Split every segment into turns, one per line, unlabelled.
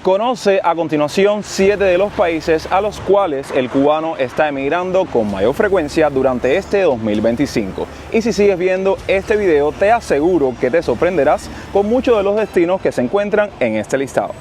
Conoce a continuación 7 de los países a los cuales el cubano está emigrando con mayor frecuencia durante este 2025. Y si sigues viendo este video, te aseguro que te sorprenderás con muchos de los destinos que se encuentran en este listado.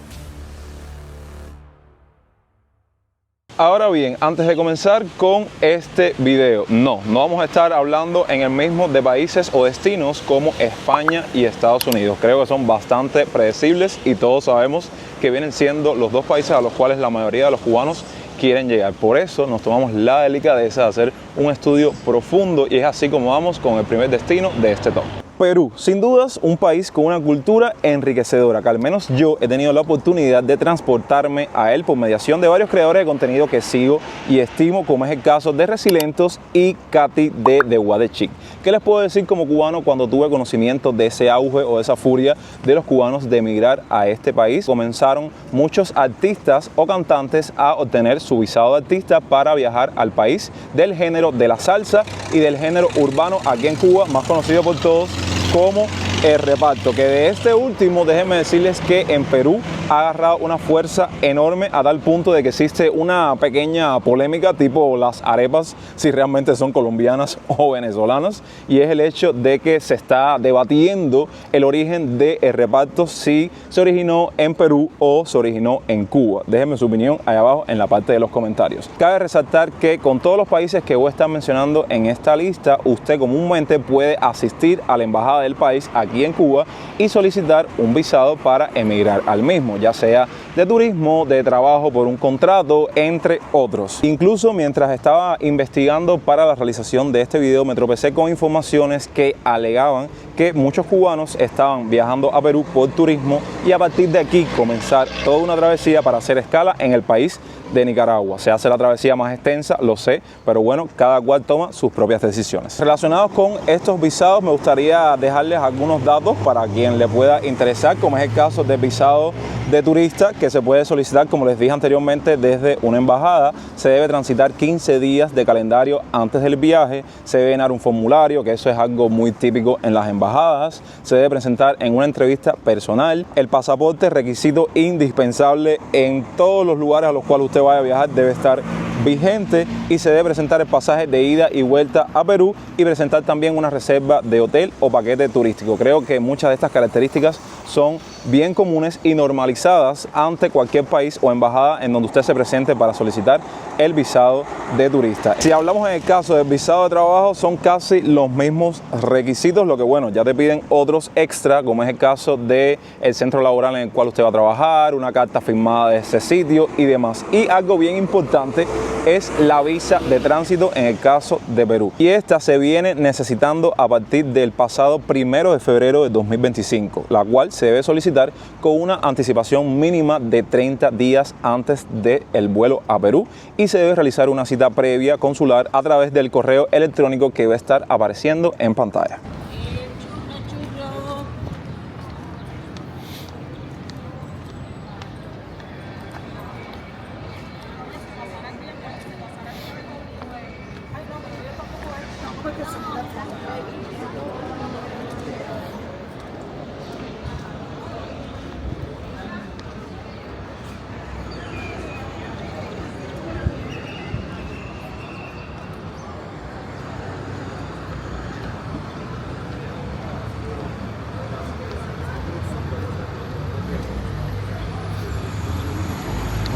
Ahora bien, antes de comenzar con este video, no vamos a estar hablando en el mismo de países o destinos como España y Estados Unidos. Creo que son bastante predecibles y todos sabemos que vienen siendo los dos países a los cuales la mayoría de los cubanos quieren llegar. Por eso nos tomamos la delicadeza de hacer un estudio profundo y es así como vamos con el primer destino de este top. Perú, sin dudas un país con una cultura enriquecedora, que al menos yo he tenido la oportunidad de transportarme a él por mediación de varios creadores de contenido que sigo y estimo, como es el caso de Resilentos y Katy de The Guade Chic. ¿Qué les puedo decir como cubano cuando tuve conocimiento de ese auge o de esa furia de los cubanos de emigrar a este país? Comenzaron muchos artistas o cantantes a obtener su visado de artista para viajar al país del género de la salsa y del género urbano aquí en Cuba, más conocido por todos como el reparto, que de este último déjenme decirles que en Perú ha agarrado una fuerza enorme a tal punto de que existe una pequeña polémica tipo las arepas si realmente son colombianas o venezolanas, y es el hecho de que se está debatiendo el origen del reparto, si se originó en Perú o se originó en Cuba. Déjenme su opinión ahí abajo en la parte de los comentarios. Cabe resaltar que con todos los países que voy a estar mencionando en esta lista, usted comúnmente puede asistir a la embajada del país aquí en Cuba y solicitar un visado para emigrar al mismo, ya sea de turismo, de trabajo por un contrato, entre otros. Incluso mientras estaba investigando para la realización de este video me tropecé con informaciones que alegaban que muchos cubanos estaban viajando a Perú por turismo y a partir de aquí comenzar toda una travesía para hacer escala en el país de Nicaragua. Se hace la travesía más extensa, lo sé, pero bueno, cada cual toma sus propias decisiones. Relacionados con estos visados, me gustaría dejarles algunos datos para quien le pueda interesar, como es el caso del visado de turista, que se puede solicitar, como les dije anteriormente, desde una embajada. Se debe transitar 15 días de calendario antes del viaje, se debe llenar un formulario, que eso es algo muy típico en las embajadas, se debe presentar en una entrevista personal. El pasaporte, requisito indispensable en todos los lugares a los cuales usted vaya a viajar, debe estar vigente, y se debe presentar el pasaje de ida y vuelta a Perú y presentar también una reserva de hotel o paquete turístico. Creo que muchas de estas características son bien comunes y normalizadas ante cualquier país o embajada en donde usted se presente para solicitar el visado de turista. Si hablamos en el caso del visado de trabajo, son casi los mismos requisitos, lo que bueno, ya te piden otros extra, como es el caso del centro laboral en el cual usted va a trabajar, una carta firmada de ese sitio y demás. Y algo bien importante es la visa de tránsito en el caso de Perú, y esta se viene necesitando a partir del pasado 1 de febrero de 2025, la cual se debe solicitar con una anticipación mínima de 30 días antes del vuelo a Perú, y se debe realizar una cita previa consular a través del correo electrónico que va a estar apareciendo en pantalla.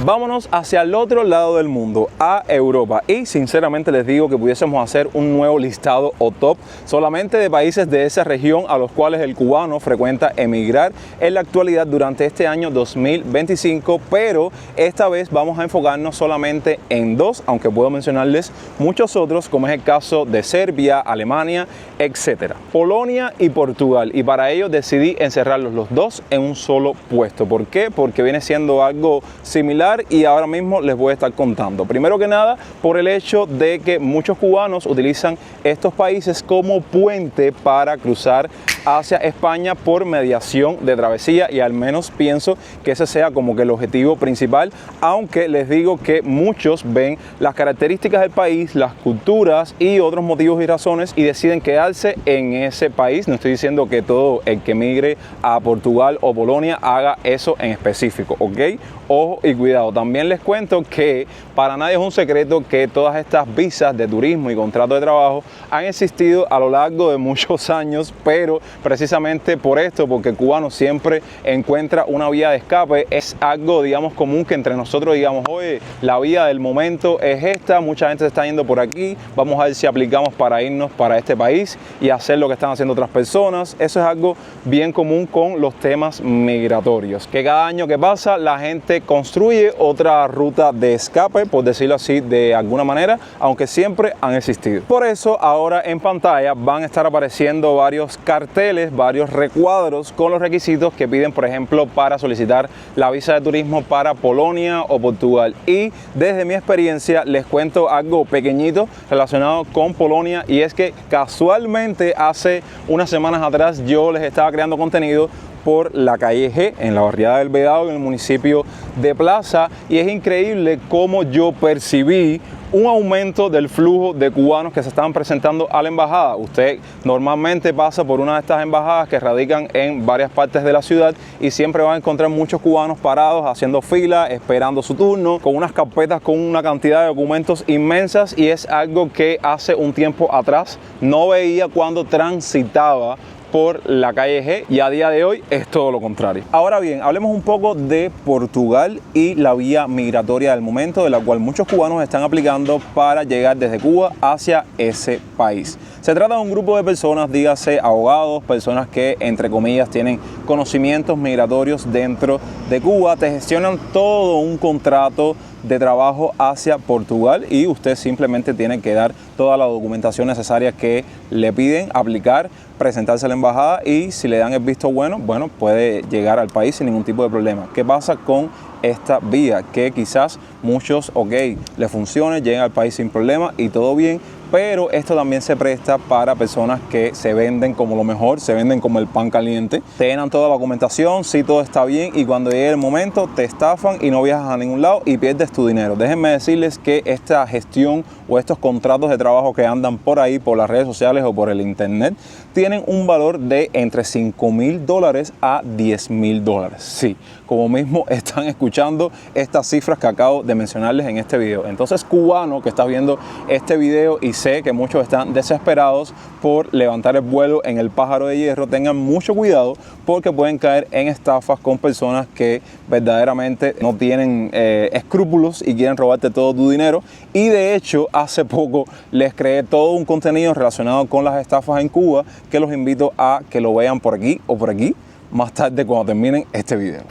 Vámonos hacia el otro lado del mundo, a Europa, y sinceramente les digo que pudiésemos hacer un nuevo listado o top solamente de países de esa región a los cuales el cubano frecuenta emigrar en la actualidad durante este año 2025, pero esta vez vamos a enfocarnos solamente en dos, aunque puedo mencionarles muchos otros, como es el caso de Serbia, Alemania, etcétera, Polonia y Portugal, y para ello decidí encerrarlos los dos en un solo puesto. ¿Por qué? Porque viene siendo algo similar y ahora mismo les voy a estar contando. Primero que nada, por el hecho de que muchos cubanos utilizan estos países como puente para cruzar hacia España por mediación de travesía, y al menos pienso que ese sea como que el objetivo principal, aunque les digo que muchos ven las características del país, las culturas y otros motivos y razones y deciden quedarse en ese país. No estoy diciendo que todo el que migre a Portugal o Polonia haga eso en específico, ¿ok? Ojo y cuidado. También les cuento que para nadie es un secreto que todas estas visas de turismo y contratos de trabajo han existido a lo largo de muchos años, pero precisamente por esto, porque el cubano siempre encuentra una vía de escape, es algo, digamos, común que entre nosotros digamos, oye, la vía del momento es esta, mucha gente se está yendo por aquí, vamos a ver si aplicamos para irnos para este país y hacer lo que están haciendo otras personas. Eso es algo bien común con los temas migratorios, que cada año que pasa la gente construye otra ruta de escape, por decirlo así de alguna manera, aunque siempre han existido. Por eso ahora en pantalla van a estar apareciendo varios carteles, varios recuadros con los requisitos que piden, por ejemplo, para solicitar la visa de turismo para Polonia o Portugal. Y desde mi experiencia les cuento algo pequeñito relacionado con Polonia, y es que casualmente hace unas semanas atrás yo les estaba creando contenido por la calle G, en la barriada del Vedado, en el municipio de Plaza, y es increíble cómo yo percibí un aumento del flujo de cubanos que se estaban presentando a la embajada. Usted normalmente pasa por una de estas embajadas que radican en varias partes de la ciudad y siempre va a encontrar muchos cubanos parados haciendo fila, esperando su turno, con unas carpetas con una cantidad de documentos inmensas, y es algo que hace un tiempo atrás no veía cuando transitaba por la calle G, y a día de hoy es todo lo contrario. Ahora bien, hablemos un poco de Portugal y la vía migratoria del momento, de la cual muchos cubanos están aplicando para llegar desde Cuba hacia ese país. Se trata de un grupo de personas, dígase abogados, personas que entre comillas tienen conocimientos migratorios dentro de Cuba, te gestionan todo un contrato de trabajo hacia Portugal y usted simplemente tiene que dar toda la documentación necesaria que le piden, aplicar, presentarse a la embajada, y si le dan el visto bueno, puede llegar al país sin ningún tipo de problema. ¿Qué pasa con esta vía? Que quizás muchos, le funcione, lleguen al país sin problema y todo bien, pero esto también se presta para personas que se venden como lo mejor, se venden como el pan caliente, te llenan toda la documentación, sí, todo está bien, y cuando llegue el momento te estafan y no viajas a ningún lado y pierdes tu dinero. Déjenme decirles que esta gestión o estos contratos de trabajo que andan por ahí, por las redes sociales o por el internet, tienen un valor de entre $5,000 a $10,000. Sí, como mismo están escuchando estas cifras que acabo de mencionarles en este video. Entonces, cubano que estás viendo este video, y sé que muchos están desesperados por levantar el vuelo en el Pájaro de Hierro, tengan mucho cuidado porque pueden caer en estafas con personas que verdaderamente no tienen escrúpulos y quieren robarte todo tu dinero. Y de hecho, hace poco les creé todo un contenido relacionado con las estafas en Cuba que los invito a que lo vean por aquí o por aquí más tarde cuando terminen este video.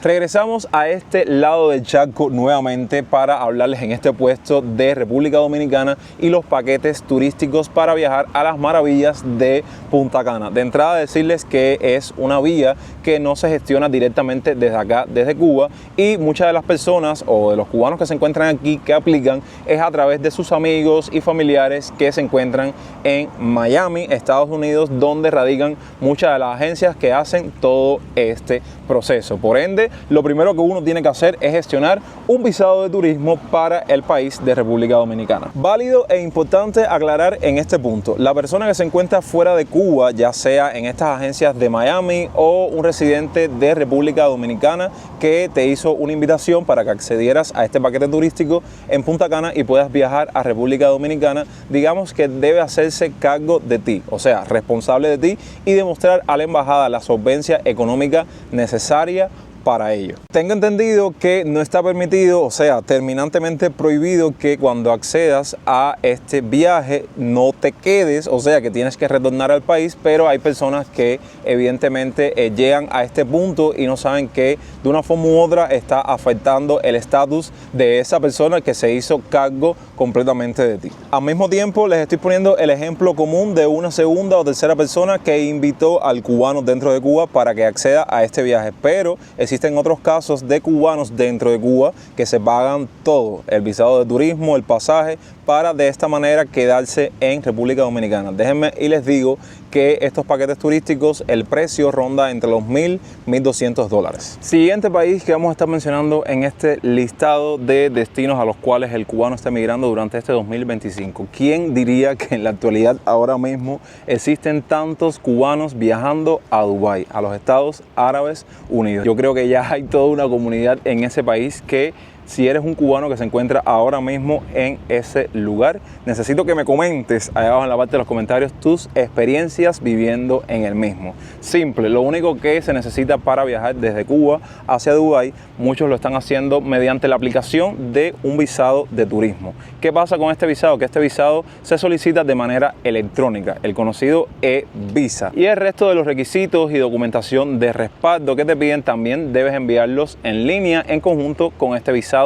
Regresamos a este lado del charco nuevamente para hablarles en este puesto de República Dominicana y los paquetes turísticos para viajar a las maravillas de Punta Cana. De entrada, decirles que es una vía que no se gestiona directamente desde acá, desde Cuba, y muchas de las personas o de los cubanos que se encuentran aquí que aplican es a través de sus amigos y familiares que se encuentran en Miami, Estados Unidos, donde radican muchas de las agencias que hacen todo este proceso. Por ende, lo primero que uno tiene que hacer es gestionar un visado de turismo para el país de República Dominicana. Válido e importante aclarar en este punto: la persona que se encuentra fuera de Cuba, ya sea en estas agencias de Miami o un residente de República Dominicana que te hizo una invitación para que accedieras a este paquete turístico en Punta Cana y puedas viajar a República Dominicana, digamos que debe hacerse cargo de ti, o sea, responsable de ti, y demostrar a la embajada la solvencia económica necesaria para ello. Tengo entendido que no está permitido, o sea, terminantemente prohibido que cuando accedas a este viaje no te quedes, o sea, que tienes que retornar al país, pero hay personas que evidentemente llegan a este punto y no saben que de una forma u otra está afectando el estatus de esa persona que se hizo cargo completamente de ti. Al mismo tiempo les estoy poniendo el ejemplo común de una segunda o tercera persona que invitó al cubano dentro de Cuba para que acceda a este viaje, pero existen otros casos de cubanos dentro de Cuba que se pagan todo, el visado de turismo, el pasaje, para de esta manera quedarse en República Dominicana. Déjenme y les digo que estos paquetes turísticos, el precio ronda entre los $1,000 y $1,200. Siguiente país que vamos a estar mencionando en este listado de destinos a los cuales el cubano está migrando durante este 2025. ¿Quién diría que en la actualidad ahora mismo existen tantos cubanos viajando a Dubái, a los Estados Árabes Unidos? Yo creo que ya hay toda una comunidad en ese país que, si eres un cubano que se encuentra ahora mismo en ese lugar, necesito que me comentes ahí abajo en la parte de los comentarios tus experiencias viviendo en el mismo. Simple, lo único que se necesita para viajar desde Cuba hacia Dubái, muchos lo están haciendo mediante la aplicación de un visado de turismo. ¿Qué pasa con este visado? Que este visado se solicita de manera electrónica, el conocido e-visa. Y el resto de los requisitos y documentación de respaldo que te piden también debes enviarlos en línea en conjunto con este visado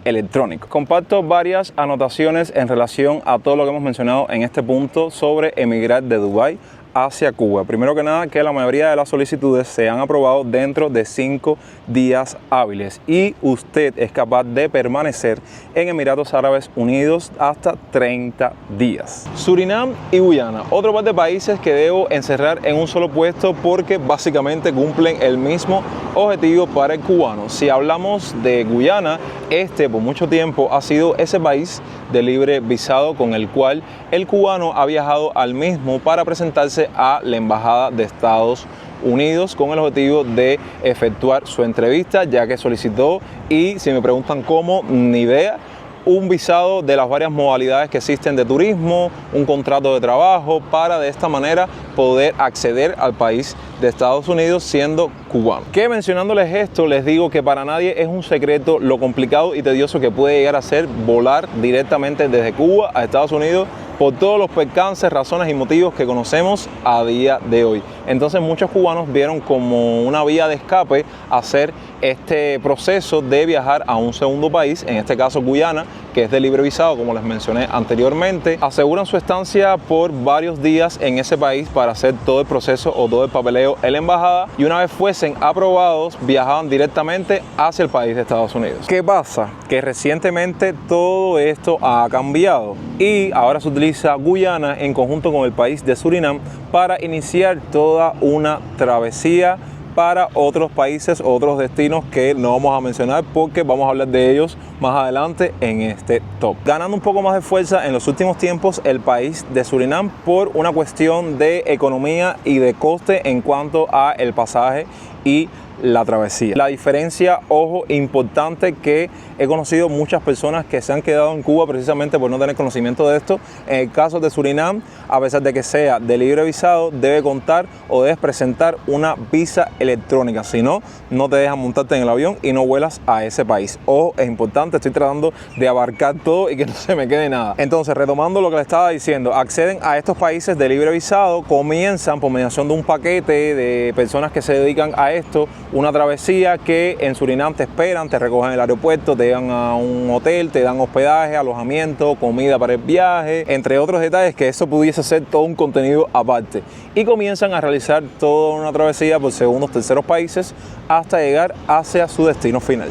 electrónico. Comparto varias anotaciones en relación a todo lo que hemos mencionado en este punto sobre emigrar de Dubái hacia Cuba. Primero que nada, que la mayoría de las solicitudes se han aprobado dentro de 5 días hábiles y usted es capaz de permanecer en Emiratos Árabes Unidos hasta 30 días. Surinam y Guyana, otro par de países que debo encerrar en un solo puesto porque básicamente cumplen el mismo objetivo para el cubano. Si hablamos de Guyana, este por mucho tiempo ha sido ese país de libre visado con el cual el cubano ha viajado al mismo para presentarse a la Embajada de Estados Unidos con el objetivo de efectuar su entrevista, ya que solicitó, y si me preguntan cómo, ni idea, un visado de las varias modalidades que existen de turismo, un contrato de trabajo, para de esta manera poder acceder al país de Estados Unidos siendo cubano. Que mencionándoles esto, les digo que para nadie es un secreto lo complicado y tedioso que puede llegar a ser volar directamente desde Cuba a Estados Unidos por todos los percances, razones y motivos que conocemos a día de hoy. Entonces muchos cubanos vieron como una vía de escape hacer este proceso de viajar a un segundo país, en este caso Guyana, que es de libre visado, como les mencioné anteriormente. Aseguran su estancia por varios días en ese país para hacer todo el proceso o todo el papeleo en la embajada, y una vez fuesen aprobados viajaban directamente hacia el país de Estados Unidos. ¿Qué pasa? Que recientemente todo esto ha cambiado y ahora se utiliza Guyana en conjunto con el país de Surinam para iniciar toda una travesía para otros países, otros destinos que no vamos a mencionar porque vamos a hablar de ellos más adelante en este top. Ganando un poco más de fuerza en los últimos tiempos el país de Surinam por una cuestión de economía y de coste en cuanto a el pasaje y la travesía. La diferencia, ojo, importante, que he conocido muchas personas que se han quedado en Cuba precisamente por no tener conocimiento de esto. En el caso de Surinam, a pesar de que sea de libre visado, debe contar o debes presentar una visa electrónica, si no, no te dejan montarte en el avión y no vuelas a ese país. Ojo, es importante, estoy tratando de abarcar todo y que no se me quede nada. Entonces, retomando lo que le estaba diciendo, acceden a estos países de libre visado, comienzan por mediación de un paquete de personas que se dedican a esto, una travesía que en Surinam te esperan, te recogen en el aeropuerto, te llevan a un hotel, te dan hospedaje, alojamiento, comida para el viaje, entre otros detalles que eso pudiese ser todo un contenido aparte. Y comienzan a realizar toda una travesía por segundos, terceros países hasta llegar hacia su destino final.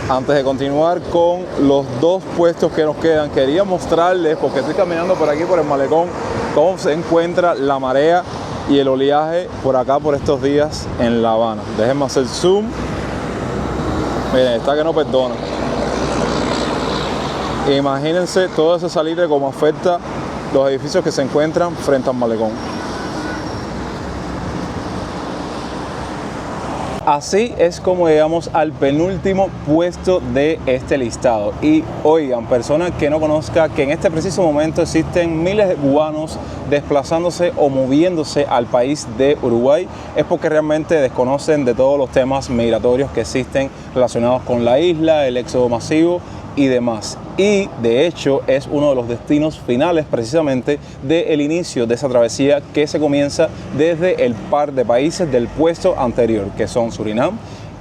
Antes de continuar con los dos puestos que nos quedan, quería mostrarles, porque estoy caminando por aquí por el malecón, cómo se encuentra la marea y el oleaje por acá por estos días en La Habana. Déjenme hacer zoom. Miren, está que no perdona. Imagínense todo ese salitre como afecta los edificios que se encuentran frente al malecón. Así es como llegamos al penúltimo puesto de este listado. Y oigan, personas que no conozcan que en este preciso momento existen miles de cubanos desplazándose o moviéndose al país de Uruguay, es porque realmente desconocen de todos los temas migratorios que existen relacionados con la isla, el éxodo masivo y demás. Y de hecho es uno de los destinos finales precisamente del inicio de esa travesía que se comienza desde el par de países del puesto anterior, que son Surinam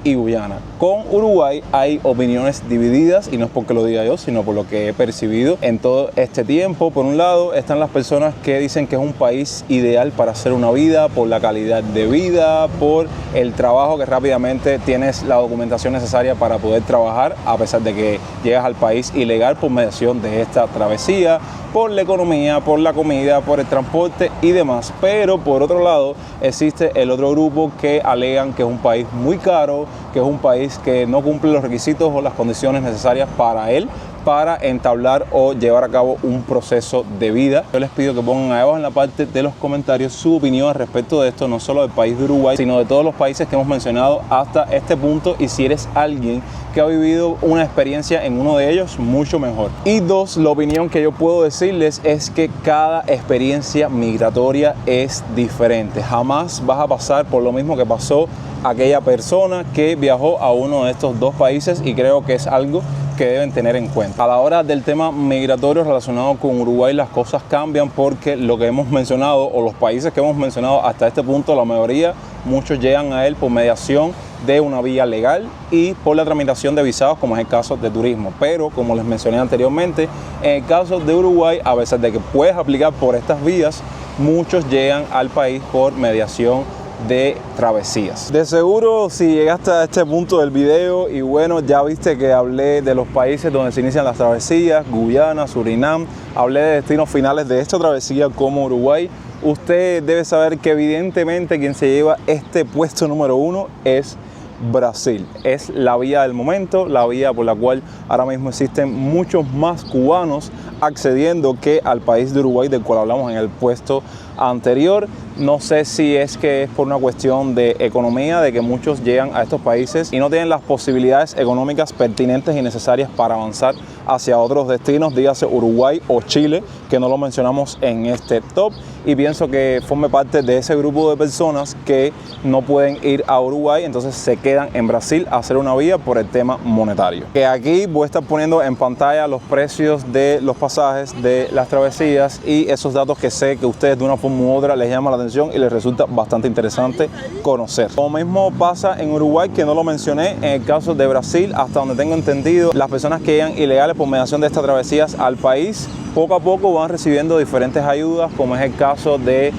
y Guyana. Con Uruguay hay opiniones divididas, y no es porque lo diga yo, sino por lo que he percibido en todo este tiempo. Por un lado están las personas que dicen que es un país ideal para hacer una vida, por la calidad de vida, por el trabajo, que rápidamente tienes la documentación necesaria para poder trabajar, a pesar de que llegas al país ilegal por mediación de esta travesía, por la economía, por la comida, por el transporte y demás. Pero por otro lado existe el otro grupo que alegan que es un país muy caro, que es un país que no cumple los requisitos o las condiciones necesarias para él, para entablar o llevar a cabo un proceso de vida. Yo les pido que pongan ahí abajo en la parte de los comentarios su opinión al respecto de esto, no solo del país de Uruguay, sino de todos los países que hemos mencionado hasta este punto, y si eres alguien que ha vivido una experiencia en uno de ellos, mucho mejor. Y dos, la opinión que yo puedo decirles es que cada experiencia migratoria es diferente. Jamás vas a pasar por lo mismo que pasó aquella persona que viajó a uno de estos dos países, y creo que es algo que deben tener en cuenta. A la hora del tema migratorio relacionado con Uruguay, las cosas cambian, porque lo que hemos mencionado, o los países que hemos mencionado hasta este punto, la mayoría, muchos llegan a él por mediación de una vía legal y por la tramitación de visados, como es el caso de turismo. Pero como les mencioné anteriormente, en el caso de Uruguay, a pesar de que puedes aplicar por estas vías, muchos llegan al país por mediación de travesías. De seguro, si llegaste a este punto del video y bueno, ya viste que hablé de los países donde se inician las travesías, Guyana, Surinam, hablé de destinos finales de esta travesía como Uruguay, usted debe saber que evidentemente quien se lleva este puesto número 1 es Brasil. Es la vía del momento, la vía por la cual ahora mismo existen muchos más cubanos accediendo que al país de Uruguay, del cual hablamos en el puesto anterior. No sé si es que es por una cuestión de economía, de que muchos llegan a estos países y no tienen las posibilidades económicas pertinentes y necesarias para avanzar hacia otros destinos, dígase Uruguay o Chile, que no lo mencionamos en este top, y pienso que forme parte de ese grupo de personas que no pueden ir a Uruguay, entonces se quedan en Brasil a hacer una vía por el tema monetario. Que aquí voy a estar poniendo en pantalla los precios de los pasajes de las travesías y esos datos que sé que ustedes de una forma u otra les llama la atención y les resulta bastante interesante conocer. Lo mismo pasa en Uruguay, que no lo mencioné. En el caso de Brasil, hasta donde tengo entendido, las personas que llegan ilegales por mediación de estas travesías al país, poco a poco van recibiendo diferentes ayudas, como es el caso de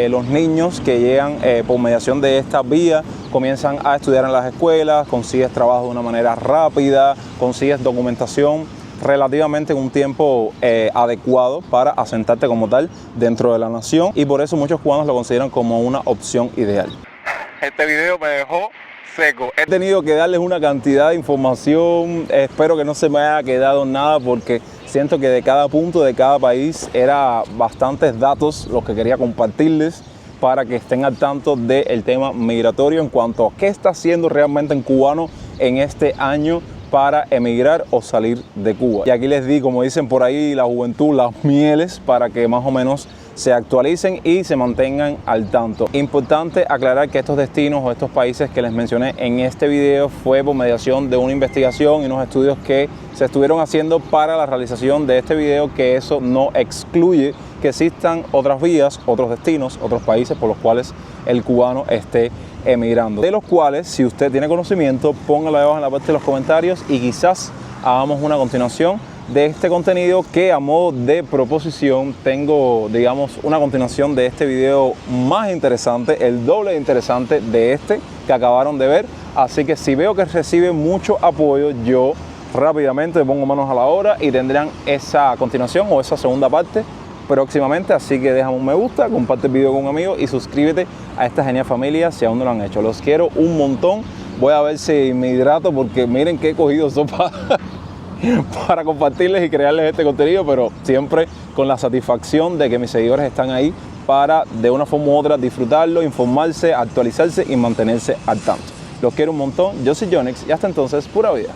los niños que llegan por mediación de esta vía, comienzan a estudiar en las escuelas, consigues trabajo de una manera rápida, consigues documentación relativamente en un tiempo adecuado para asentarte como tal dentro de la nación, y por eso muchos cubanos lo consideran como una opción ideal. Este video me dejó seco. He tenido que darles una cantidad de información, espero que no se me haya quedado nada, porque siento que de cada punto de cada país era bastantes datos los que quería compartirles para que estén al tanto del tema migratorio en cuanto a qué está haciendo realmente un cubano en este año para emigrar o salir de Cuba. Y aquí les di, como dicen por ahí la juventud, las mieles para que más o menos se actualicen y se mantengan al tanto. Importante aclarar que estos destinos o estos países que les mencioné en este video fue por mediación de una investigación y unos estudios que se estuvieron haciendo para la realización de este video, que eso no excluye que existan otras vías, otros destinos, otros países por los cuales el cubano esté emigrando, de los cuales, si usted tiene conocimiento, póngalo abajo en la parte de los comentarios y quizás hagamos una continuación de este contenido, que a modo de proposición tengo, digamos, una continuación de este video más interesante, el doble de interesante de este que acabaron de ver. Así que si veo que recibe mucho apoyo, yo rápidamente me pongo manos a la obra y tendrán esa continuación o esa segunda parte próximamente. Así que déjame un me gusta, comparte el video con un amigo y suscríbete a esta genial familia si aún no lo han hecho. Los quiero un montón. Voy a ver si me hidrato, porque miren que he cogido sopa para compartirles y crearles este contenido, pero siempre con la satisfacción de que mis seguidores están ahí para de una forma u otra disfrutarlo, informarse, actualizarse y mantenerse al tanto. Los quiero un montón. Yo soy Jonix y hasta entonces, pura vida.